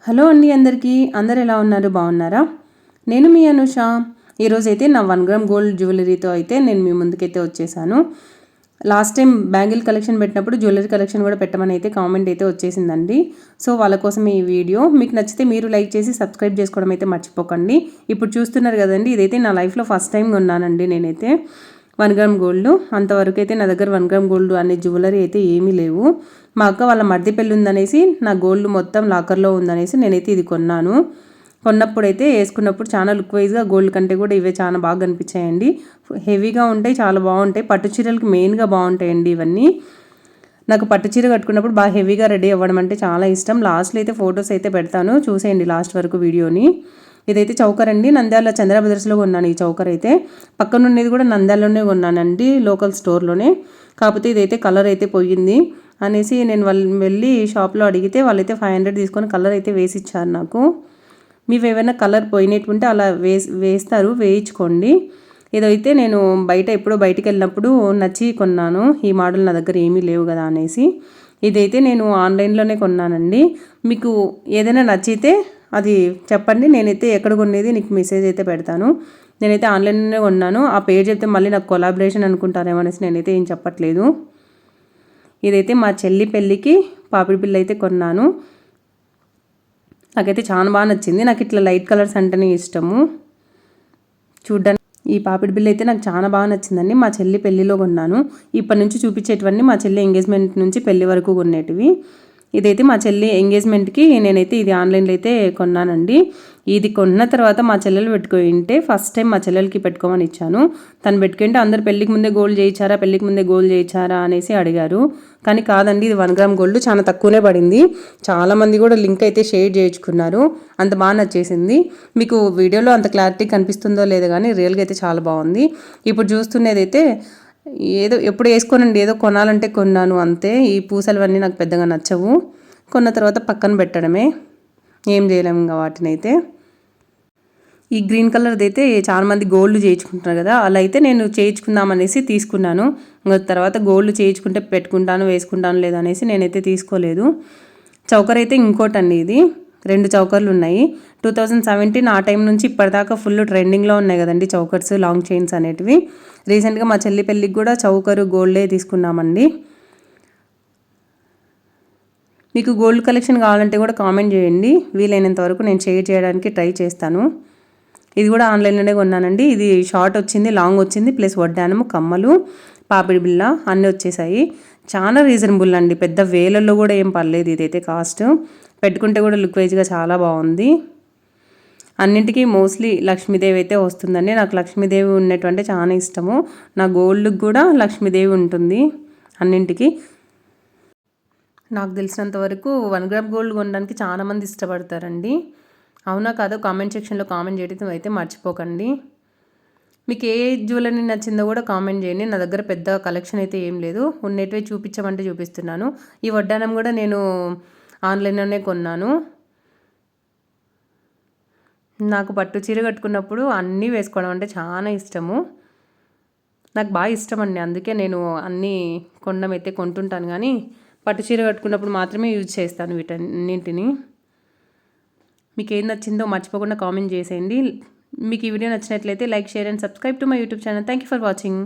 Hello అండి అందరికీ. అందరు ఎలా ఉన్నారు? బాగున్నారా? నేను మీ అనుష. ఈరోజైతే నా 1 గ్రామ్ గోల్డ్ జ్యువెలరీతో అయితే నేను మీ ముందుకైతే వచ్చేసాను. లాస్ట్ టైం బ్యాంగిల్ కలెక్షన్ పెట్టినప్పుడు జ్యువెలరీ కలెక్షన్ కూడా పెట్టమని అయితే కామెంట్ అయితే వచ్చేసిందండి. సో వాళ్ళ కోసం ఈ వీడియో మీకు నచ్చితే మీరు లైక్ చేసి సబ్స్క్రైబ్ చేసుకోవడం అయితే మర్చిపోకండి. ఇప్పుడు చూస్తున్నారు కదండి, ఇదైతే నా లైఫ్లో ఫస్ట్ టైం కొన్నానండి నేనైతే 1 గ్రామ్ గోల్డ్. అంతవరకు అయితే నా దగ్గర 1 గ్రామ్ గోల్డ్ అనే జ్యువెలరీ అయితే ఏమీ లేవు. మా అక్క వాళ్ళ మర్ది పెళ్ళి ఉందనేసి నా గోల్డ్ మొత్తం లాకర్లో ఉందనేసి నేనైతే ఇది కొన్నాను. కొన్నప్పుడైతే వేసుకున్నప్పుడు చాలా లుక్ వైజ్గా గోల్డ్ కంటే కూడా ఇవే చాలా బాగా కనిపించాయండి. హెవీగా ఉంటాయి, చాలా బాగుంటాయి. పట్టు చీరలకు మెయిన్గా బాగుంటాయండి ఇవన్నీ. నాకు పట్టు చీర కట్టుకున్నప్పుడు బాగా హెవీగా రెడీ అవ్వడం అంటే చాలా ఇష్టం. లాస్ట్లో అయితే ఫొటోస్ అయితే పెడతాను, చూసేయండి లాస్ట్ వరకు వీడియోని. ఇదైతే చౌకర్ అండి, నంద్యాల చంద్ర బ్రదర్స్లో కొన్నాను. ఈ చౌకర్ అయితే పక్కన ఉండేది కూడా నంద్యాలలోనే కొన్నానండి, లోకల్ స్టోర్లోనే. కాకపోతే ఇదైతే కలర్ అయితే పోయింది అనేసి నేను వెళ్ళి షాప్లో అడిగితే వాళ్ళైతే 500 తీసుకొని కలర్ అయితే వేసి ఇచ్చారు నాకు. మీరు ఏమైనా కలర్ పోయినట్టుంటే అలా వేస్తారు, వేయించుకోండి. ఇదైతే నేను ఎప్పుడో బయటికి వెళ్ళినప్పుడు నచ్చి కొన్నాను. ఈ మోడల్ నా దగ్గర ఏమీ లేవు కదా అనేసి. ఇదైతే నేను ఆన్లైన్లోనే కొన్నానండి. మీకు ఏదైనా నచ్చితే అది చెప్పండి, నేనైతే ఎక్కడ కొనేది నీకు మెసేజ్ అయితే పెడతాను. నేనైతే ఆన్లైన్లోనే కొన్నాను. ఆ పేరు చెప్తే మళ్ళీ నాకు కొలాబరేషన్ అనుకుంటారేమో అనేసి నేనైతే ఏం చెప్పట్లేదు. ఇదైతే మా చెల్లి పెళ్ళికి పాపిడి బిళ్ళ అయితే కొన్నాను. నాకైతే చాలా బాగా నచ్చింది. నాకు ఇట్లా లైట్ కలర్స్ అంటేనే ఇష్టము. చూడ్డానికి ఈ పాపిడి బిళ్ళ అయితే నాకు చాలా బాగా నచ్చిందండి. మా చెల్లి పెళ్ళిలో కొన్నాను. ఇప్పటి నుంచి చూపించేటివన్నీ మా చెల్లి ఎంగేజ్మెంట్ నుంచి పెళ్లి వరకు కొనేటివి. ఇదైతే మా చెల్లి ఎంగేజ్మెంట్కి నేనైతే ఇది ఆన్లైన్లో అయితే కొన్నానండి. ఇది కొన్న తర్వాత మా చెల్లెలు పెట్టుకుంటే ఫస్ట్ టైం మా చెల్లెలకి పెట్టుకోమని ఇచ్చాను. తను పెట్టుకుంటే అందరు పెళ్ళికి ముందే గోల్డ్ చేయించారా, పెళ్ళికి ముందే గోల్డ్ చేయించారా అనేసి అడిగారు. కానీ కాదండి, ఇది 1 గ్రామ్ గోల్డ్ చాలా తక్కువనే పడింది. చాలామంది కూడా లింక్ అయితే షేర్ చేయించుకున్నారు. అంత బాగా నచ్చేసింది. మీకు వీడియోలో అంత క్లారిటీ కనిపిస్తుందో లేదో కానీ రియల్గా అయితే చాలా బాగుంది. ఇప్పుడు చూస్తున్నదైతే ఏదో ఎప్పుడు వేసుకోనండి, ఏదో కొనాలంటే కొన్నాను అంతే. ఈ పూసలవన్నీ నాకు పెద్దగా నచ్చవు. కొన్న తర్వాత పక్కన పెట్టడమే, ఏం చేయలేము ఇంకా వాటినైతే. ఈ గ్రీన్ కలర్ది అయితే చాలామంది గోల్డ్ చేయించుకుంటున్నారు కదా, అలా అయితే నేను చేయించుకుందామనేసి తీసుకున్నాను. ఇంకా తర్వాత గోల్డ్ చేయించుకుంటే పెట్టుకుంటాను, వేసుకుంటాను లేదనేసి నేనైతే తీసుకోలేదు. చౌకర్ అయితే ఇంకోటండి, ఇది 2 చౌకర్లు ఉన్నాయి. 2017 ఆ టైం నుంచి ఇప్పటిదాకా ఫుల్ ట్రెండింగ్లో ఉన్నాయి కదండి చౌకర్స్, లాంగ్ చైన్స్ అనేటివి. రీసెంట్గా మా చెల్లి పెళ్ళికి కూడా చౌకరు గోల్డే తీసుకున్నామండి. మీకు గోల్డ్ కలెక్షన్ కావాలంటే కూడా కామెంట్ చేయండి, వీలైనంత వరకు నేను షేర్ చేయడానికి ట్రై చేస్తాను. ఇది కూడా ఆన్లైన్లోనే కొన్నానండి. ఇది షార్ట్ వచ్చింది, లాంగ్ వచ్చింది, ప్లస్ వడ్డానము, కమ్మలు, పాపిడి బిళ్ళ అన్నీ వచ్చేసాయి. చాలా రీజనబుల్ అండి, పెద్ద వేలల్లో కూడా ఏం పర్లేదు. ఇదైతే కాస్ట్ పెట్టుకుంటే కూడా లుక్ వైజ్గా చాలా బాగుంది. అన్నింటికీ మోస్ట్లీ లక్ష్మీదేవి అయితే వస్తుందండి. నాకు లక్ష్మీదేవి ఉన్నటువంటి చాలా ఇష్టము. నా గోల్డ్కి కూడా లక్ష్మీదేవి ఉంటుంది అన్నింటికి. నాకు తెలిసినంత వరకు 1 గ్రామ్ గోల్డ్ కొనడానికి చాలామంది ఇష్టపడతారండి. అవునా కాదో కామెంట్ సెక్షన్లో కామెంట్ చేయడం అయితే మర్చిపోకండి. మీకు ఏ జ్యువెలరీ నచ్చిందో కూడా కామెంట్ చేయండి. నా దగ్గర పెద్ద కలెక్షన్ అయితే ఏం లేదు, ఉన్నటివే చూపించమంటే చూపిస్తున్నాను. ఈ వడ్డానం కూడా నేను ఆన్లైన్లోనే కొన్నాను. నాకు పట్టు చీర కట్టుకున్నప్పుడు అన్నీ వేసుకోవడం అంటే చాలా ఇష్టము. నాకు బాగా ఇష్టం అండి, అందుకే నేను అన్నీ కొనడం అయితే కొంటుంటాను. కానీ పట్టు చీర కట్టుకున్నప్పుడు మాత్రమే యూజ్ చేస్తాను వీటన్నింటిని. మీకు ఏం నచ్చిందో మర్చిపోకుండా కామెంట్ చేసేయండి. మీకు ఈ వీడియో నచ్చినట్లయితే like, share and subscribe to my YouTube channel. Thank you for watching.